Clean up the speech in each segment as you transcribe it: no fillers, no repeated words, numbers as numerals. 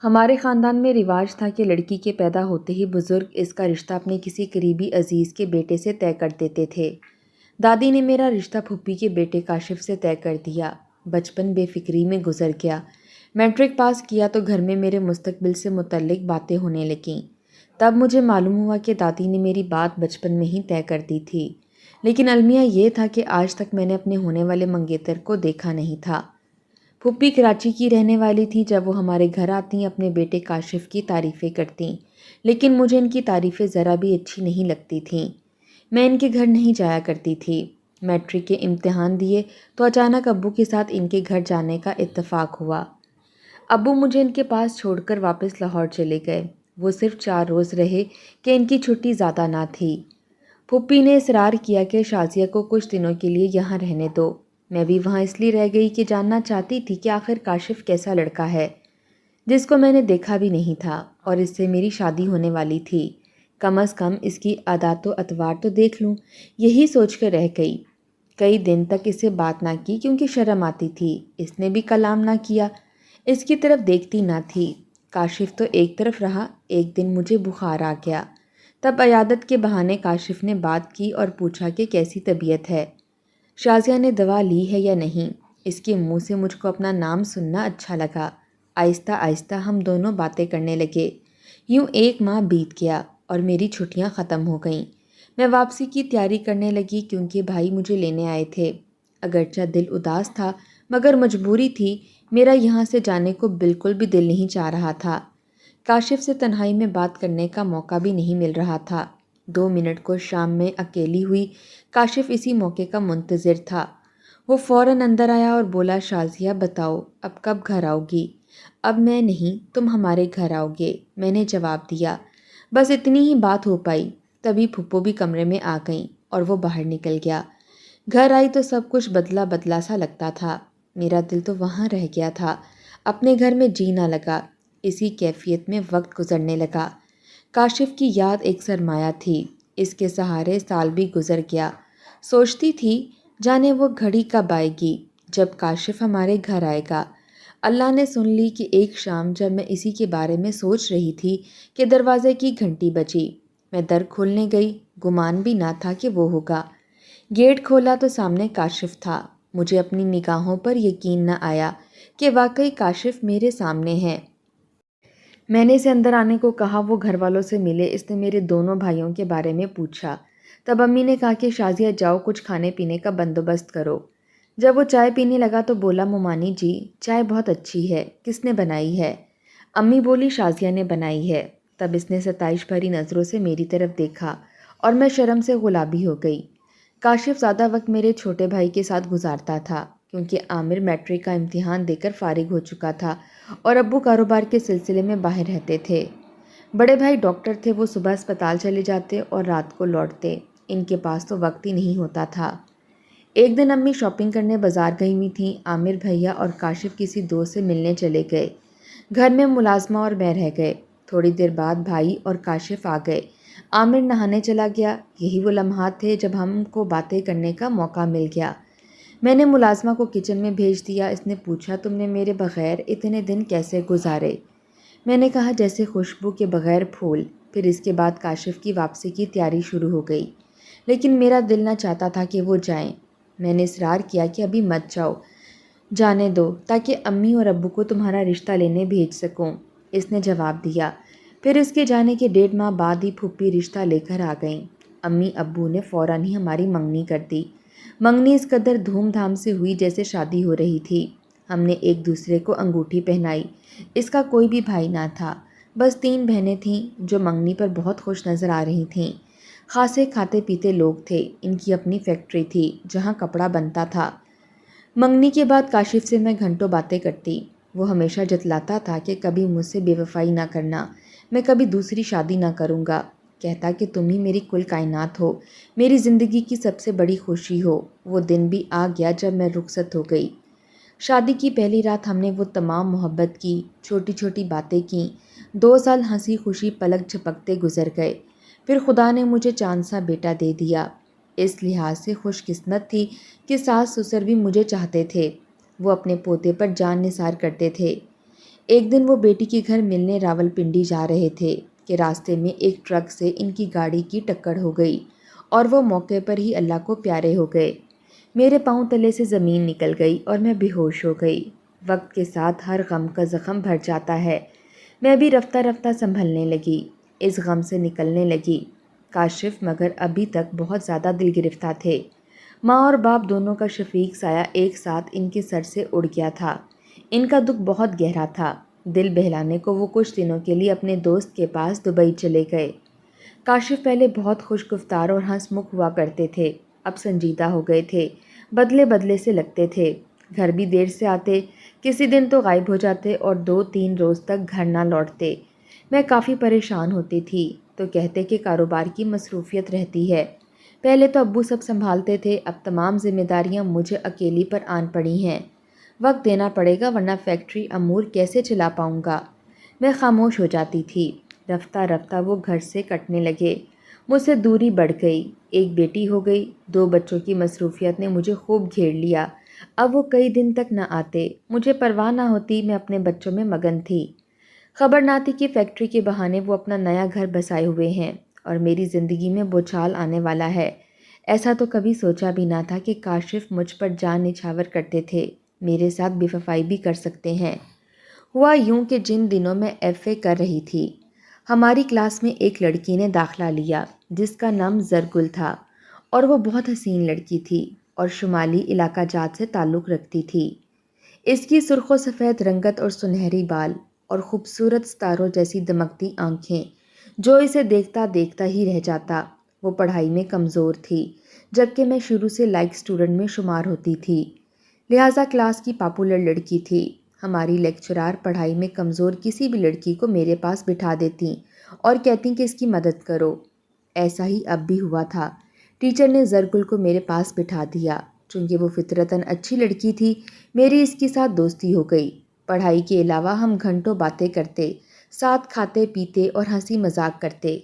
ہمارے خاندان میں رواج تھا کہ لڑکی کے پیدا ہوتے ہی بزرگ اس کا رشتہ اپنے کسی قریبی عزیز کے بیٹے سے طے کر دیتے تھے۔ دادی نے میرا رشتہ پھوپھی کے بیٹے کاشف سے طے کر دیا۔ بچپن بے فکری میں گزر گیا۔ میٹرک پاس کیا تو گھر میں میرے مستقبل سے متعلق باتیں ہونے لگیں۔ تب مجھے معلوم ہوا کہ دادی نے میری بات بچپن میں ہی طے کر دی تھی، لیکن المیہ یہ تھا کہ آج تک میں نے اپنے ہونے والے منگیتر کو دیکھا نہیں تھا۔ پھوپھی کراچی کی رہنے والی تھی۔ جب وہ ہمارے گھر آتی اپنے بیٹے کاشف کی تعریفیں کرتیں، لیکن مجھے ان کی تعریفیں ذرا بھی اچھی نہیں لگتی تھیں۔ میں ان کے گھر نہیں جایا کرتی تھی۔ میٹرک کے امتحان دیے تو اچانک ابو کے ساتھ ان کے گھر جانے کا اتفاق ہوا۔ ابو مجھے ان کے پاس چھوڑ کر واپس لاہور چلے گئے۔ وہ صرف 4 روز رہے کہ ان کی چھٹی زیادہ نہ تھی۔ پھوپھی نے اصرار کیا کہ شازیہ کو کچھ دنوں کے لیے یہاں رہنے دو۔ میں بھی وہاں اس لیے رہ گئی کہ جاننا چاہتی تھی کہ آخر کاشف کیسا لڑکا ہے، جس کو میں نے دیکھا بھی نہیں تھا اور اس سے میری شادی ہونے والی تھی۔ کم از کم اس کی عادات و اطوار تو دیکھ لوں، یہی سوچ کر رہ گئی۔ کئی دن تک اس سے بات نہ کی کیونکہ شرم آتی تھی۔ اس نے بھی کلام نہ کیا، اس کی طرف دیکھتی نہ تھی۔ کاشف تو ایک طرف رہا۔ ایک دن مجھے بخار آ گیا۔ تب عیادت کے بہانے کاشف نے بات کی اور پوچھا کہ کیسی طبیعت ہے، شازیہ نے دوا لی ہے یا نہیں۔ اس کے منہ سے مجھ کو اپنا نام سننا اچھا لگا۔ آہستہ آہستہ ہم دونوں باتیں کرنے لگے۔ یوں 1 ماہ بیت گیا اور میری چھٹیاں ختم ہو گئیں۔ میں واپسی کی تیاری کرنے لگی کیونکہ بھائی مجھے لینے آئے تھے۔ اگرچہ دل اداس تھا مگر مجبوری تھی۔ میرا یہاں سے جانے کو بالکل بھی دل نہیں چاہ رہا تھا۔ کاشف سے تنہائی میں بات کرنے کا موقع بھی نہیں مل رہا تھا۔ 2 منٹ کو شام میں اکیلی ہوئی۔ کاشف اسی موقع کا منتظر تھا۔ وہ فوراً اندر آیا اور بولا، شازیہ بتاؤ اب کب گھر آؤ گی؟ اب میں نہیں، تم ہمارے گھر آؤ گے، میں نے جواب دیا۔ بس اتنی ہی بات ہو پائی۔ تبھی پھپھو بھی کمرے میں آ گئیں اور وہ باہر نکل گیا۔ گھر آئی تو سب کچھ بدلا بدلا سا لگتا تھا۔ میرا دل تو وہاں رہ گیا تھا۔ اپنے گھر میں جی نہ لگا۔ اسی کیفیت میں وقت گزرنے لگا۔ کاشف کی یاد ایک سرمایہ تھی۔ اس کے سہارے سال بھی گزر گیا۔ سوچتی تھی جانے وہ گھڑی کب آئے گی جب کاشف ہمارے گھر آئے گا۔ اللہ نے سن لی کہ ایک شام جب میں اسی کے بارے میں سوچ رہی تھی کہ دروازے کی گھنٹی بجی۔ میں در کھولنے گئی، گمان بھی نہ تھا کہ وہ ہوگا۔ گیٹ کھولا تو سامنے کاشف تھا۔ مجھے اپنی نگاہوں پر یقین نہ آیا کہ واقعی کاشف میرے سامنے ہے۔ میں نے اسے اندر آنے کو کہا۔ وہ گھر والوں سے ملے۔ اس نے میرے دونوں بھائیوں کے بارے میں پوچھا۔ تب امی نے کہا کہ شازیہ جاؤ کچھ کھانے پینے کا بندوبست کرو۔ جب وہ چائے پینے لگا تو بولا، ممانی جی چائے بہت اچھی ہے، کس نے بنائی ہے؟ امی بولی، شازیہ نے بنائی ہے۔ تب اس نے ستائش بھری نظروں سے میری طرف دیکھا اور میں شرم سے گلابی ہو گئی۔ کاشف زیادہ وقت میرے چھوٹے بھائی کے ساتھ گزارتا تھا کیونکہ عامر میٹرک کا امتحان دے کر فارغ ہو چکا تھا اور ابو کاروبار کے سلسلے میں باہر رہتے تھے۔ بڑے بھائی ڈاکٹر تھے۔ وہ صبح اسپتال چلے جاتے اور رات کو لوٹتے۔ ان کے پاس تو وقت ہی نہیں ہوتا تھا۔ ایک دن امی شاپنگ کرنے بازار گئی ہوئی تھیں۔ عامر بھیا اور کاشف کسی دوست سے ملنے چلے گئے۔ گھر میں ملازمہ اور میں رہ گئے۔ تھوڑی دیر بعد بھائی اور کاشف آ گئے۔ عامر نہانے چلا گیا۔ یہی وہ لمحات تھے جب ہم کو باتیں کرنے کا موقع مل گیا۔ میں نے ملازمہ کو کچن میں بھیج دیا۔ اس نے پوچھا، تم نے میرے بغیر اتنے دن کیسے گزارے؟ میں نے کہا، جیسے خوشبو کے بغیر پھول۔ پھر اس کے بعد کاشف کی واپسی کی تیاری شروع ہو گئی، لیکن میرا دل نہ چاہتا تھا کہ وہ جائیں۔ میں نے اصرار کیا کہ ابھی مت جاؤ، جانے دو تاکہ امی اور ابو کو تمہارا رشتہ لینے بھیج سکوں۔ اس نے جواب دیا۔ پھر اس کے جانے کے 1.5 ماہ بعد ہی پھوپھی رشتہ لے کر آ گئیں۔ امی ابو نے فوراً ہی ہماری منگنی کر دی۔ منگنی اس قدر دھوم دھام سے ہوئی جیسے شادی ہو رہی تھی۔ ہم نے ایک دوسرے کو انگوٹھی پہنائی۔ اس کا کوئی بھی بھائی نہ تھا، بس 3 بہنیں تھیں جو منگنی پر بہت خوش نظر آ رہی تھیں۔ خاصے کھاتے پیتے لوگ تھے۔ ان کی اپنی فیکٹری تھی جہاں کپڑا بنتا تھا۔ منگنی کے بعد کاشف سے میں گھنٹوں باتیں کرتی۔ وہ ہمیشہ جتلاتا تھا کہ کبھی مجھ سے بے وفائی نہ کرنا، میں کبھی دوسری شادی نہ کروں گا۔ کہتا کہ تم ہی میری کل کائنات ہو، میری زندگی کی سب سے بڑی خوشی ہو۔ وہ دن بھی آ گیا جب میں رخصت ہو گئی۔ شادی کی پہلی رات ہم نے وہ تمام محبت کی، چھوٹی چھوٹی باتیں کیں۔ 2 سال ہنسی خوشی پلک جھپکتے گزر گئے۔ پھر خدا نے مجھے چاند سا بیٹا دے دیا۔ اس لحاظ سے خوش قسمت تھی کہ ساس سسر بھی مجھے چاہتے تھے۔ وہ اپنے پوتے پر جان نثار کرتے تھے۔ ایک دن وہ بیٹی کے گھر ملنے راولپنڈی جا رہے تھے کہ راستے میں ایک ٹرک سے ان کی گاڑی کی ٹکر ہو گئی اور وہ موقع پر ہی اللہ کو پیارے ہو گئے۔ میرے پاؤں تلے سے زمین نکل گئی اور میں بے ہوش ہو گئی۔ وقت کے ساتھ ہر غم کا زخم بھر جاتا ہے۔ میں بھی رفتہ رفتہ سنبھلنے لگی، اس غم سے نکلنے لگی۔ کاشف مگر ابھی تک بہت زیادہ دل گرفتہ تھے۔ ماں اور باپ دونوں کا شفیق سایہ ایک ساتھ ان کے سر سے اڑ گیا تھا۔ ان کا دکھ بہت گہرا تھا۔ دل بہلانے کو وہ کچھ دنوں کے لیے اپنے دوست کے پاس دبئی چلے گئے۔ کاشف پہلے بہت خوش گفتار اور ہنس مکھ ہوا کرتے تھے، اب سنجیدہ ہو گئے تھے، بدلے بدلے سے لگتے تھے۔ گھر بھی دیر سے آتے، کسی دن تو غائب ہو جاتے اور 2-3 روز تک گھر نہ لوٹتے۔ میں کافی پریشان ہوتی تھی تو کہتے کہ کاروبار کی مصروفیت رہتی ہے۔ پہلے تو ابو سب سنبھالتے تھے، اب تمام ذمہ داریاں مجھے اکیلی پر آن پڑی ہیں۔ وقت دینا پڑے گا ورنہ فیکٹری امور کیسے چلا پاؤں گا۔ میں خاموش ہو جاتی تھی۔ رفتہ رفتہ وہ گھر سے کٹنے لگے، مجھ سے دوری بڑھ گئی۔ ایک بیٹی ہو گئی، 2 بچوں کی مصروفیت نے مجھے خوب گھیر لیا۔ اب وہ کئی دن تک نہ آتے، مجھے پرواہ نہ ہوتی، میں اپنے بچوں میں مگن تھی۔ خبر نہ تھی کہ فیکٹری کے بہانے وہ اپنا نیا گھر بسائے ہوئے ہیں اور میری زندگی میں بوچھال آنے والا ہے۔ ایسا تو کبھی سوچا بھی نہ تھا کہ کاشف مجھ پر جان نچھاور کرتے تھے، میرے ساتھ بے وفائی بھی کر سکتے ہیں۔ ہوا یوں کہ جن دنوں میں FA کر رہی تھی، ہماری کلاس میں ایک لڑکی نے داخلہ لیا جس کا نام زرگل تھا، اور وہ بہت حسین لڑکی تھی اور شمالی علاقہ جات سے تعلق رکھتی تھی۔ اس کی سرخ و سفید رنگت اور سنہری بال اور خوبصورت ستاروں جیسی دمکتی آنکھیں، جو اسے دیکھتا دیکھتا ہی رہ جاتا۔ وہ پڑھائی میں کمزور تھی، جبکہ میں شروع سے لائک اسٹوڈنٹ میں شمار ہوتی تھی، لہٰذا کلاس کی پاپولر لڑکی تھی۔ ہماری لیکچرار پڑھائی میں کمزور کسی بھی لڑکی کو میرے پاس بٹھا دیتی اور کہتی کہ اس کی مدد کرو۔ ایسا ہی اب بھی ہوا تھا۔ ٹیچر نے زرگل کو میرے پاس بٹھا دیا۔ چونکہ وہ فطرتاً اچھی لڑکی تھی، میری اس کے ساتھ دوستی ہو گئی۔ پڑھائی کے علاوہ ہم گھنٹوں باتیں کرتے، ساتھ کھاتے پیتے اور ہنسی مذاق کرتے۔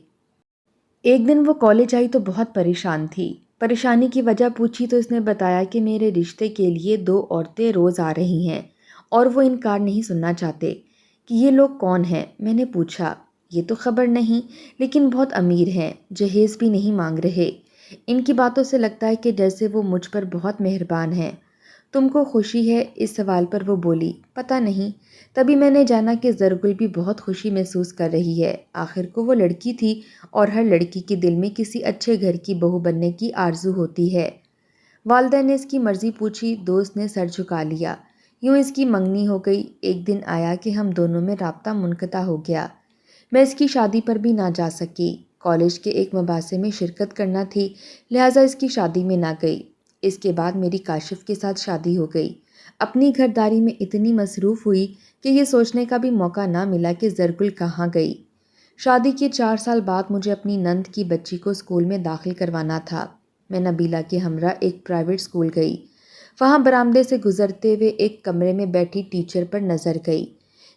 ایک دن وہ کالج آئی تو بہت پریشان تھی۔ پریشانی کی وجہ پوچھی تو اس نے بتایا کہ میرے رشتے کے لیے 2 عورتیں روز آ رہی ہیں اور وہ انکار نہیں سننا چاہتے۔ کہ یہ لوگ کون ہیں؟ میں نے پوچھا۔ یہ تو خبر نہیں، لیکن بہت امیر ہیں، جہیز بھی نہیں مانگ رہے۔ ان کی باتوں سے لگتا ہے کہ جیسے وہ مجھ پر بہت مہربان ہیں۔ تم کو خوشی ہے؟ اس سوال پر وہ بولی، پتہ نہیں۔ تبھی میں نے جانا کہ زرگل بھی بہت خوشی محسوس کر رہی ہے، آخر کو وہ لڑکی تھی اور ہر لڑکی کے دل میں کسی اچھے گھر کی بہو بننے کی آرزو ہوتی ہے۔ والدہ نے اس کی مرضی پوچھی، دوست نے سر جھکا لیا۔ یوں اس کی منگنی ہو گئی۔ ایک دن آیا کہ ہم دونوں میں رابطہ منقطع ہو گیا۔ میں اس کی شادی پر بھی نہ جا سکی، کالج کے ایک مباحثے میں شرکت کرنا تھی، لہٰذا اس کی شادی میں نہ گئی۔ اس کے بعد میری کاشف کے ساتھ شادی ہو گئی۔ اپنی گھرداری میں اتنی مصروف ہوئی کہ یہ سوچنے کا بھی موقع نہ ملا کہ زرگل کہاں گئی۔ شادی کے 4 سال بعد مجھے اپنی نند کی بچی کو اسکول میں داخل کروانا تھا۔ میں نبیلہ کے ہمراہ ایک پرائیویٹ اسکول گئی۔ وہاں برآمدے سے گزرتے ہوئے ایک کمرے میں بیٹھی ٹیچر پر نظر گئی۔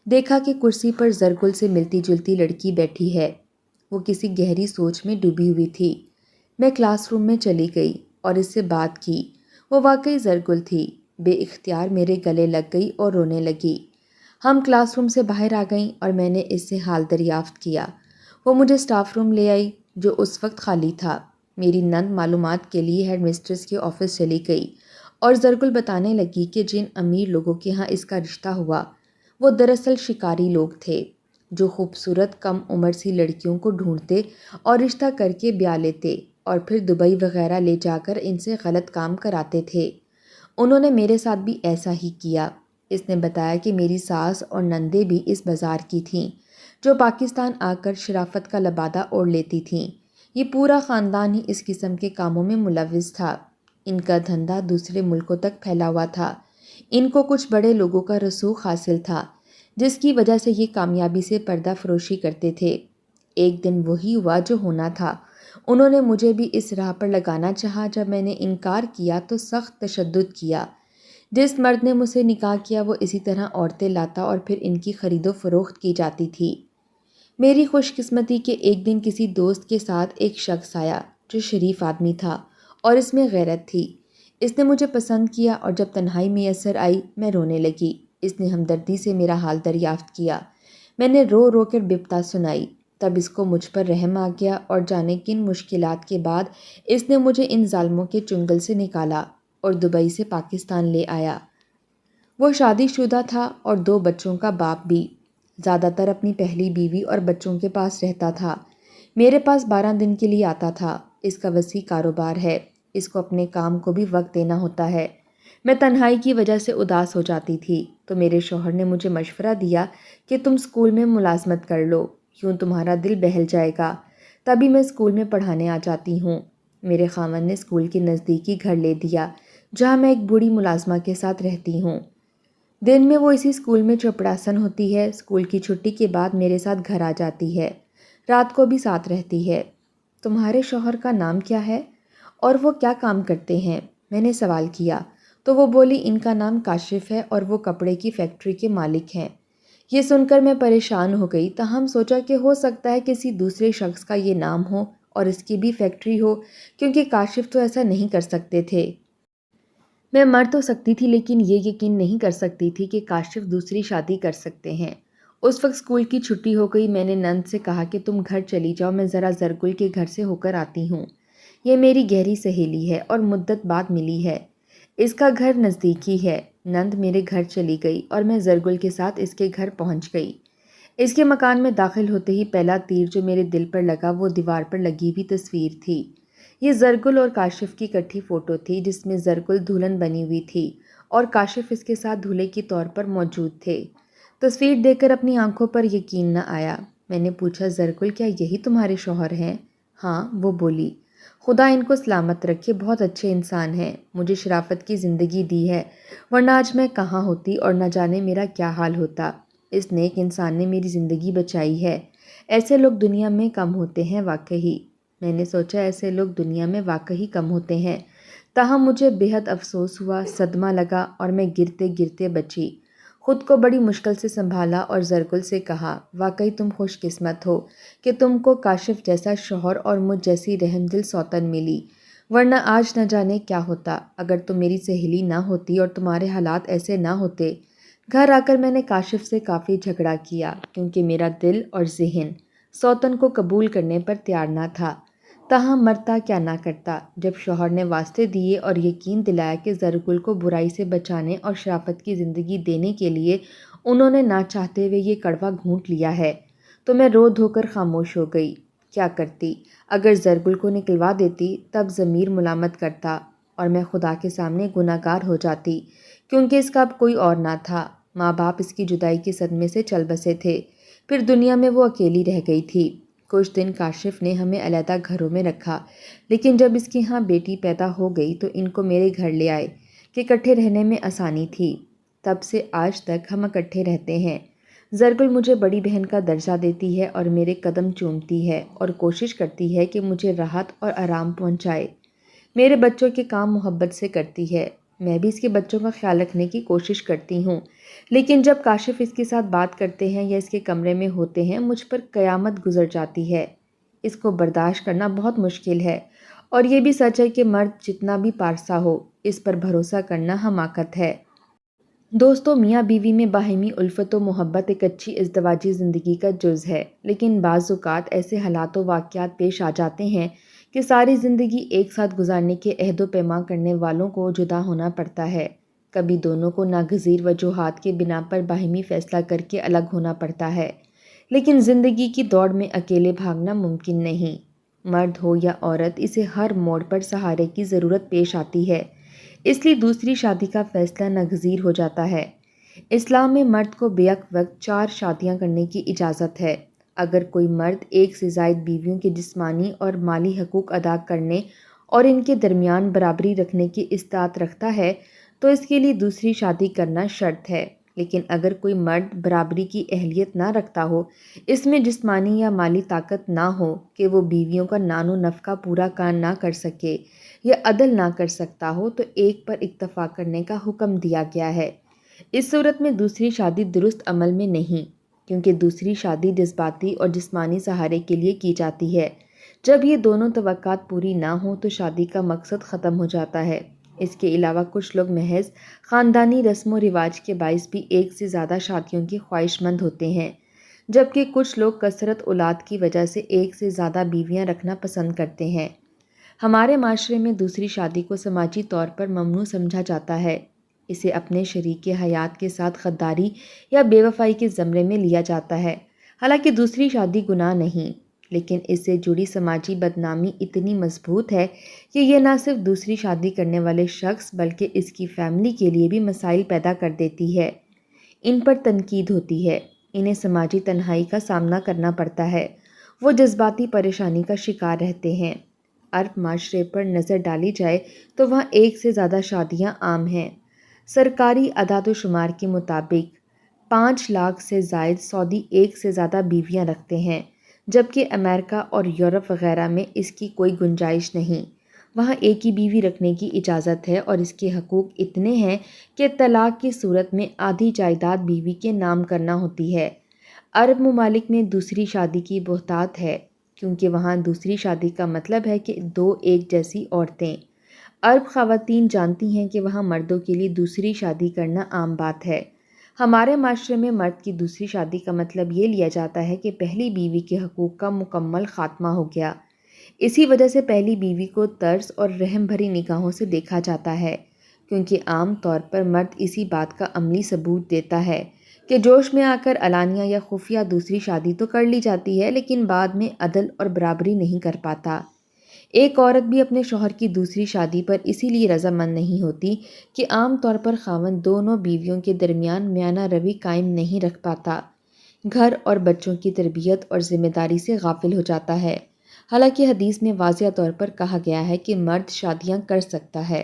دیکھا کہ کرسی پر زرگل سے ملتی جلتی لڑکی بیٹھی ہے۔ وہ کسی گہری سوچ میں ڈوبی ہوئی تھی۔ میں کلاس روم میں چلی گئی اور اس سے بات کی۔ وہ واقعی زرگل تھی۔ بے اختیار میرے گلے لگ گئی اور رونے لگی۔ ہم کلاس روم سے باہر آ گئیں اور میں نے اس سے حال دریافت کیا۔ وہ مجھے اسٹاف روم لے آئی جو اس وقت خالی تھا۔ میری نند معلومات کے لیے ہیڈ مسٹریس کے آفس چلی گئی اور زرگل بتانے لگی کہ جن امیر لوگوں کے ہاں اس کا رشتہ ہوا، وہ دراصل شکاری لوگ تھے جو خوبصورت کم عمر سی لڑکیوں کو ڈھونڈتے اور رشتہ کر کے بیاہ لیتے اور پھر دبئی وغیرہ لے جا کر ان سے غلط کام کراتے تھے۔ انہوں نے میرے ساتھ بھی ایسا ہی کیا۔ اس نے بتایا کہ میری ساس اور نندیں بھی اس بازار کی تھیں جو پاکستان آ کر شرافت کا لبادہ اوڑھ لیتی تھیں۔ یہ پورا خاندان ہی اس قسم کے کاموں میں ملوث تھا۔ ان کا دھندا دوسرے ملکوں تک پھیلا ہوا تھا۔ ان کو کچھ بڑے لوگوں کا رسوخ حاصل تھا جس کی وجہ سے یہ کامیابی سے پردہ فروشی کرتے تھے۔ ایک دن وہی ہوا جو ہونا تھا۔ انہوں نے مجھے بھی اس راہ پر لگانا چاہا۔ جب میں نے انکار کیا تو سخت تشدد کیا۔ جس مرد نے مجھ سے نکاح کیا وہ اسی طرح عورتیں لاتا اور پھر ان کی خرید و فروخت کی جاتی تھی۔ میری خوش قسمتی کہ ایک دن کسی دوست کے ساتھ ایک شخص آیا جو شریف آدمی تھا اور اس میں غیرت تھی۔ اس نے مجھے پسند کیا اور جب تنہائی میسر آئی میں رونے لگی۔ اس نے ہمدردی سے میرا حال دریافت کیا۔ میں نے رو رو کر بپتا سنائی۔ تب اس کو مجھ پر رحم آ گیا اور جانے کن مشکلات کے بعد اس نے مجھے ان ظالموں کے چنگل سے نکالا اور دبئی سے پاکستان لے آیا۔ وہ شادی شدہ تھا اور 2 بچوں کا باپ بھی۔ زیادہ تر اپنی پہلی بیوی اور بچوں کے پاس رہتا تھا۔ میرے پاس 12 دن کے لیے آتا تھا۔ اس کا وسیع کاروبار ہے۔ اس کو اپنے کام کو بھی وقت دینا ہوتا ہے۔ میں تنہائی کی وجہ سے اداس ہو جاتی تھی تو میرے شوہر نے مجھے مشورہ دیا کہ تم اسکول میں ملازمت کر لو، یوں تمہارا دل بہل جائے گا۔ تبھی میں اسکول میں پڑھانے آ جاتی ہوں۔ میرے خاوند نے اسکول کے نزدیک ہی گھر لے دیا جہاں میں ایک بوڑھی ملازمہ کے ساتھ رہتی ہوں۔ دن میں وہ اسی اسکول میں چپڑاسن ہوتی ہے۔ اسکول کی چھٹی کے بعد میرے ساتھ گھر آ جاتی ہے۔ رات کو بھی ساتھ رہتی ہے۔ تمہارے شوہر کا نام کیا ہے اور وہ کیا کام کرتے ہیں؟ میں نے سوال کیا تو وہ بولی ان کا نام کاشف ہے اور وہ کپڑے کی فیکٹری کے مالک ہیں۔ یہ سن کر میں پریشان ہو گئی، تاہم سوچا کہ ہو سکتا ہے کسی دوسرے شخص کا یہ نام ہو اور اس کی بھی فیکٹری ہو، کیونکہ کاشف تو ایسا نہیں کر سکتے تھے۔ میں مر تو سکتی تھی لیکن یہ یقین نہیں کر سکتی تھی کہ کاشف دوسری شادی کر سکتے ہیں۔ اس وقت اسکول کی چھٹی ہو گئی۔ میں نے نند سے کہا کہ تم گھر چلی جاؤ، میں ذرا زرگل کے گھر سے ہو کر آتی ہوں۔ یہ میری گہری سہیلی ہے اور مدت بعد ملی ہے۔ اس کا گھر نزدیک ہی ہے۔ نند میرے گھر چلی گئی اور میں زرگل کے ساتھ اس کے گھر پہنچ گئی۔ اس کے مکان میں داخل ہوتے ہی پہلا تیر جو میرے دل پر لگا وہ دیوار پر لگی ہوئی تصویر تھی۔ یہ زرگل اور کاشف کی اکٹھی فوٹو تھی جس میں زرگل دلہن بنی ہوئی تھی اور کاشف اس کے ساتھ دولہے کے طور پر موجود تھے۔ تصویر دیکھ کر اپنی آنکھوں پر یقین نہ آیا۔ میں نے پوچھا زرگل کیا یہی تمہارے شوہر ہیں؟ ہاں، وہ بولی۔ خدا ان کو سلامت رکھے، بہت اچھے انسان ہیں، مجھے شرافت کی زندگی دی ہے، ورنہ آج میں کہاں ہوتی اور نہ جانے میرا کیا حال ہوتا۔ اس نیک انسان نے میری زندگی بچائی ہے۔ ایسے لوگ دنیا میں کم ہوتے ہیں واقعی۔ میں نے سوچا ایسے لوگ دنیا میں واقعی کم ہوتے ہیں، تاہم مجھے بے حد افسوس ہوا، صدمہ لگا اور میں گرتے گرتے بچی۔ خود کو بڑی مشکل سے سنبھالا اور زرگل سے کہا واقعی تم خوش قسمت ہو کہ تم کو کاشف جیسا شوہر اور مجھ جیسی رحم دل سوتن ملی، ورنہ آج نہ جانے کیا ہوتا اگر تم میری سہیلی نہ ہوتی اور تمہارے حالات ایسے نہ ہوتے۔ گھر آ کر میں نے کاشف سے کافی جھگڑا کیا کیونکہ میرا دل اور ذہن سوتن کو قبول کرنے پر تیار نہ تھا، تاہم مرتا کیا نہ کرتا۔ جب شوہر نے واسطے دیے اور یقین دلایا کہ زرگل کو برائی سے بچانے اور شرافت کی زندگی دینے کے لیے انہوں نے نہ چاہتے ہوئے یہ کڑوا گھونٹ لیا ہے، تو میں رو دھو کر خاموش ہو گئی۔ کیا کرتی؟ اگر زرگل کو نکلوا دیتی تب ضمیر ملامت کرتا اور میں خدا کے سامنے گناہ گار ہو جاتی، کیونکہ اس کا اب کوئی اور نہ تھا۔ ماں باپ اس کی جدائی کے صدمے سے چل بسے تھے، پھر دنیا میں وہ اکیلی رہ گئی تھی۔ کچھ دن کاشف نے ہمیں علیحدہ گھروں میں رکھا، لیکن جب اس کی ہاں بیٹی پیدا ہو گئی تو ان کو میرے گھر لے آئے کہ اکٹھے رہنے میں آسانی تھی۔ تب سے آج تک ہم اکٹھے رہتے ہیں۔ زرگل مجھے بڑی بہن کا درجہ دیتی ہے اور میرے قدم چومتی ہے اور کوشش کرتی ہے کہ مجھے راحت اور آرام پہنچائے۔ میرے بچوں کے کام محبت سے کرتی ہے، میں بھی اس کے بچوں کا خیال رکھنے کی کوشش کرتی ہوں، لیکن جب کاشف اس کے ساتھ بات کرتے ہیں یا اس کے کمرے میں ہوتے ہیں مجھ پر قیامت گزر جاتی ہے۔ اس کو برداشت کرنا بہت مشکل ہے، اور یہ بھی سچ ہے کہ مرد جتنا بھی پارسا ہو اس پر بھروسہ کرنا حماقت ہے۔ دوستو، میاں بیوی میں باہمی الفت و محبت ایک اچھی ازدواجی زندگی کا جز ہے، لیکن بعض اوقات ایسے حالات و واقعات پیش آ جاتے ہیں کہ ساری زندگی ایک ساتھ گزارنے کے عہد و پیمان کرنے والوں کو جدا ہونا پڑتا ہے۔ کبھی دونوں کو ناگزیر وجوہات کے بنا پر باہمی فیصلہ کر کے الگ ہونا پڑتا ہے، لیکن زندگی کی دوڑ میں اکیلے بھاگنا ممکن نہیں۔ مرد ہو یا عورت، اسے ہر موڑ پر سہارے کی ضرورت پیش آتی ہے، اس لیے دوسری شادی کا فیصلہ ناگزیر ہو جاتا ہے۔ اسلام میں مرد کو بیک وقت 4 شادیاں کرنے کی اجازت ہے۔ اگر کوئی مرد ایک سے زائد بیویوں کے جسمانی اور مالی حقوق ادا کرنے اور ان کے درمیان برابری رکھنے کی استطاعت رکھتا ہے تو اس کے لیے دوسری شادی کرنا شرط ہے، لیکن اگر کوئی مرد برابری کی اہلیت نہ رکھتا ہو، اس میں جسمانی یا مالی طاقت نہ ہو کہ وہ بیویوں کا نان و نفقہ پورا نہ کر سکے یا عدل نہ کر سکتا ہو، تو ایک پر اکتفا کرنے کا حکم دیا گیا ہے۔ اس صورت میں دوسری شادی درست عمل میں نہیں، کیونکہ دوسری شادی جذباتی اور جسمانی سہارے کے لیے کی جاتی ہے۔ جب یہ دونوں توقعات پوری نہ ہوں تو شادی کا مقصد ختم ہو جاتا ہے۔ اس کے علاوہ کچھ لوگ محض خاندانی رسم و رواج کے باعث بھی ایک سے زیادہ شادیوں کے خواہش مند ہوتے ہیں، جبکہ کچھ لوگ کثرت اولاد کی وجہ سے ایک سے زیادہ بیویاں رکھنا پسند کرتے ہیں۔ ہمارے معاشرے میں دوسری شادی کو سماجی طور پر ممنوع سمجھا جاتا ہے۔ اسے اپنے شریک حیات کے ساتھ غداری یا بے وفائی کے زمرے میں لیا جاتا ہے۔ حالانکہ دوسری شادی گناہ نہیں، لیکن اس سے جڑی سماجی بدنامی اتنی مضبوط ہے کہ یہ نہ صرف دوسری شادی کرنے والے شخص بلکہ اس کی فیملی کے لیے بھی مسائل پیدا کر دیتی ہے۔ ان پر تنقید ہوتی ہے، انہیں سماجی تنہائی کا سامنا کرنا پڑتا ہے، وہ جذباتی پریشانی کا شکار رہتے ہیں۔ عرب معاشرے پر نظر ڈالی جائے تو وہاں ایک سے زیادہ شادیاں عام ہیں۔ سرکاری اعداد و شمار کے مطابق 5 لاکھ سے زائد سعودی ایک سے زیادہ بیویاں رکھتے ہیں، جبکہ امریکہ اور یورپ وغیرہ میں اس کی کوئی گنجائش نہیں۔ وہاں ایک ہی بیوی رکھنے کی اجازت ہے اور اس کے حقوق اتنے ہیں کہ طلاق کی صورت میں آدھی جائیداد بیوی کے نام کرنا ہوتی ہے۔ عرب ممالک میں دوسری شادی کی بہتات ہے، کیونکہ وہاں دوسری شادی کا مطلب ہے کہ 2 ایک جیسی عورتیں۔ عرب خواتین جانتی ہیں کہ وہاں مردوں کے لیے دوسری شادی کرنا عام بات ہے۔ ہمارے معاشرے میں مرد کی دوسری شادی کا مطلب یہ لیا جاتا ہے کہ پہلی بیوی کے حقوق کا مکمل خاتمہ ہو گیا۔ اسی وجہ سے پہلی بیوی کو طرز اور رحم بھری نگاہوں سے دیکھا جاتا ہے، کیونکہ عام طور پر مرد اسی بات کا عملی ثبوت دیتا ہے کہ جوش میں آ کر علانیہ یا خفیہ دوسری شادی تو کر لی جاتی ہے، لیکن بعد میں عدل اور برابری نہیں کر پاتا۔ ایک عورت بھی اپنے شوہر کی دوسری شادی پر اسی لیے رضامند نہیں ہوتی کہ عام طور پر خاوند دونوں بیویوں کے درمیان میانہ روی قائم نہیں رکھ پاتا، گھر اور بچوں کی تربیت اور ذمہ داری سے غافل ہو جاتا ہے۔ حالانکہ حدیث میں واضح طور پر کہا گیا ہے کہ مرد شادیاں کر سکتا ہے۔